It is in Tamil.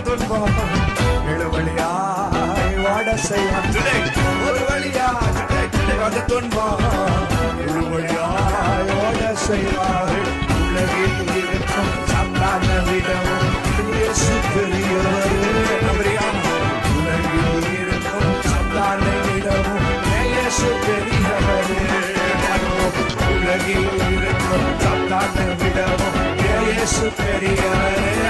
துன்பம் இழுவழியாய் ஓட செய்வார். ஒரு வழியாய் வந்த துன்பம் இழுவழியாய் ஓட செய்வார். உலகில் இருக்கும் சாத்தான விடவும் இயேசு பெரியவர். உலகில் இருக்கும் சாத்தான விடவும் இயேசு பெரியவர். உலகில் இருக்கும் சாத்தான விடவும் இயேசு பெரியவர்.